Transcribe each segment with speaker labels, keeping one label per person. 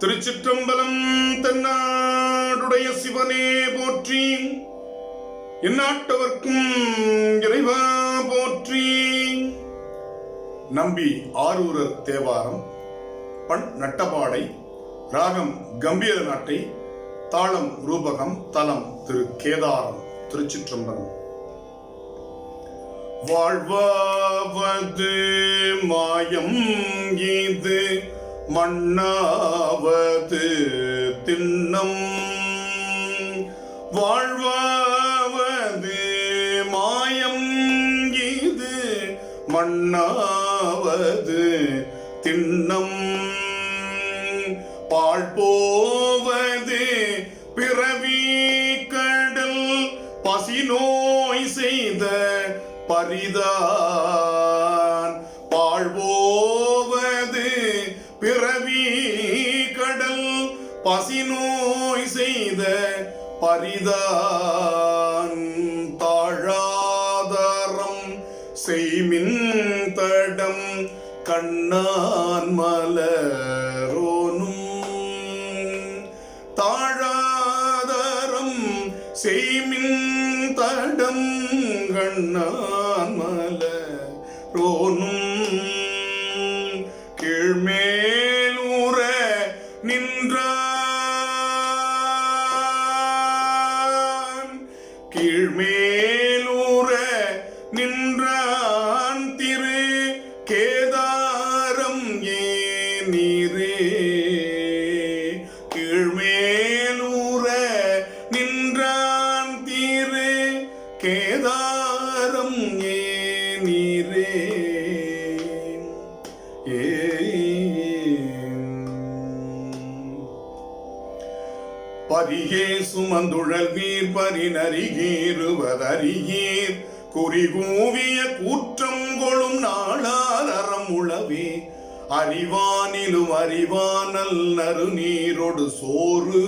Speaker 1: திருச்சிற்றம்பலம். தென்னாடுடைய சிவனே போற்றி, எந்நாட்டவர்க்கும் இறைவா போற்றி. நம்பி ஆரூரர் தேவாரம். பண் நட்டபாடை, ராகம் கம்பீர நாட்டை, தாளம் ரூபகம், தலம் திரு கேதாரம். திருச்சிற்றம்பலம். வாழ்வாவது மாயம் இது, மண்ணாவது திண்ணம். வாழ்வாவது மாயம் இது, மண்ணாவது திண்ணம். பாழ் போவது பிறவி கடல், பசி நோய் செய்த பரிதான். பாழ்வோவது பிறவி கடல், பசி நோய் செய்த பரிதான். தாழாதாரம் செய்மின் தடம், கண்ணான் மலரோனும். தாழாதாரம் செய்மின் தடம், கண்ணான் மலரோனும். கீழ்மேலூர நின்றான், கீழ்மேலூர நின்றான் திரு கேதாரம் ஏனீரே. கீழ்மேலூர நின்றான் திரு கேதாரம் ஏனீரே. பரிகே சுமந்துழல் வீர் பரிநறிகீருவதறியீர், குறிகூவிய கூற்றம் கொளும் நாளார் அறம் உளவே. அறிவானிலும் அறிவானல் நறு நீரோடு சோறு,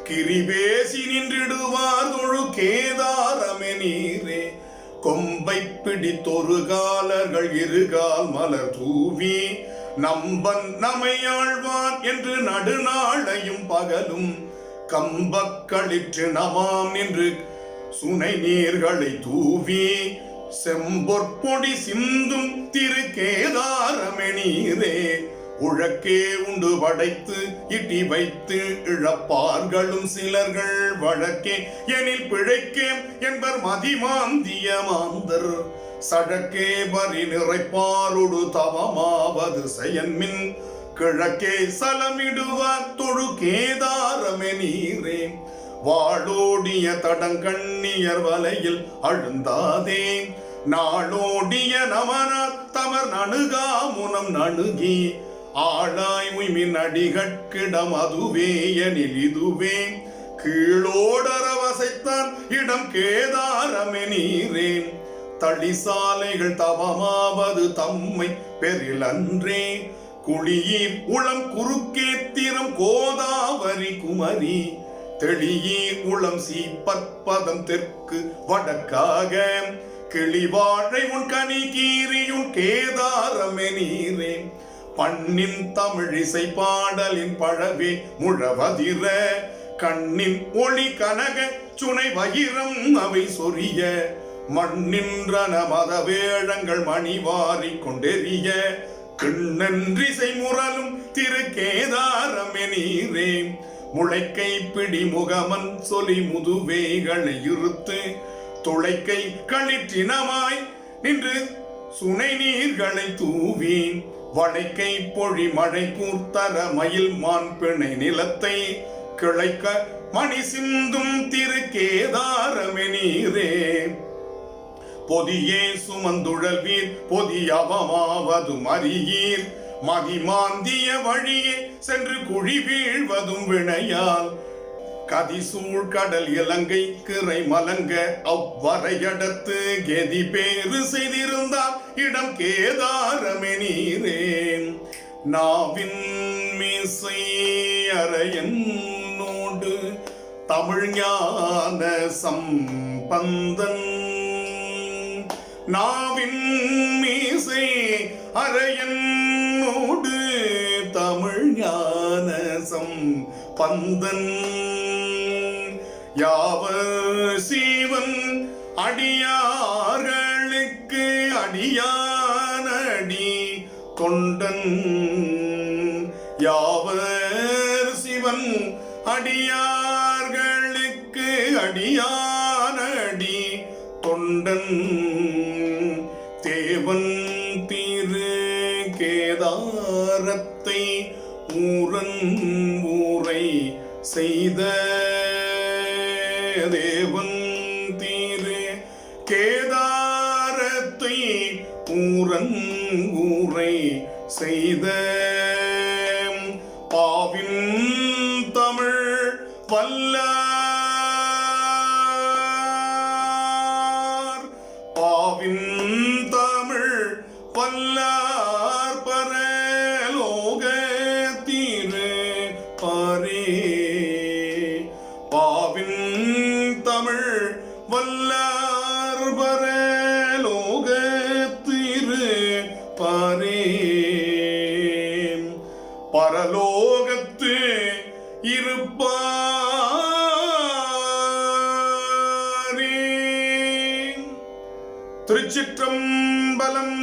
Speaker 1: கிரிபேசி நின்றிடுவார் தொழு கேதாரமே நீரே. கொம்பை பிடித்தொரு காலர்கள் இருகால் மலர் தூவி, நம்பன் நமையாழ்வான் என்று நடுநாளையும் பகலும் கம்பக்களிற்று நமாம் நின்று சுனை நீர்களை தூவி, செம்பொற்பொடி சிந்தும் திரு கேதாரமே நீரே. உழக்கே உண்டு படைத்து இட்டி வைத்து இழப்பார்களும் சிலர்கள் வழக்கே எனில் பிழைக்கே என்பர் மதிமாந்திய மாந்தர். சழக்கே பரி நிறைப்பாருடு தவமாவது செயன்மின், கிழக்கே சலமிடுவார் தொழு கேதாரமே நீரே. வாளோடிய தடங்கண்ணியர் வலையில் அழுந்தாதே, நாளோடிய நமனார் தமர் நணுகாமுனம் நணுகி, ஆளாய் உய்மின் அடிகட்கிடம் அதுவே எனில் இதுவே. கீழோடர வசைத்தான் இடம் கேதாரமே நீரே. தளிசாலைகள் தவமாவது தம்மை பெரிலன்றே, குளியீர் உளம் குறுக்கே திறம் கோதாவரி குமரி. தெளியீர் உளம் சீப்பற்பதம் தெற்கு வடக்காக, கிளிவாழை உன் கனி கீரியுன் கேதாரமே நீரே. பண்ணின் தமிழிசை பாடலின் பழவே முழவதிர, கண்ணின் ஒளி கனக சுனை வகிரம் அவை சொரிய. மண்ணின்றன மத வேழங்கள் மணிவாரி கொண்டெறிய, கிண்ணன்றிசை முரலும் திரு கேதாரமே நீரே. முளைக்கை பிடி முகமன் சொலி முதுவேகளை இருத்து, துளைக்கை களிற்றினமாய் நின்று சுனை நீர்களை தூவி. வளைக்கை பொழி மழை கூர்த்தர மயில் மான் பிணை நிலத்தை, கிளைக்க மணி சிந்தும் திரு கேதாரமே நீரே. பொதியே சுமந்துழல் வீர் பொதியவமாவதும் அறியீர், மதிமாந்திய வழியே சென்று குழி வீழ்வதும் வினையால். கதிசூழ் கடல் இலங்கை கிரை மலங்க அவ்வரையடத்து, கெதி பேறு செய்திருந்தால் இடம் கேதாரமே நீரே. நாவின் மீசை அரையனோடு தமிழ் ஞான சம்பந்தன், நாவின் மீசை அரையனோடு தமிழ் ஞான பந்தன் யாவர் சீவன் அடியார்களுக்கு அடியானடி தொண்டன் யாவர் சிவன் அடியார்களுக்கு அடியானடி தொண்டன் தேவன் திரு கேதாரத்தை ஊரன் ஊரை செய்த தேவன் திரு கேதாரத்தை ஊரன் ஊரை செய்த பாவின் தமிழ் வல்லார் பாவின் தமிழ் வல்லார் பரலோக திரு பரே பாவின் தமிழ் வல்லார் பரலோக திரு பரே பரலோகத்து இருப்பாரே. திருச்சிற்றம்பலம்.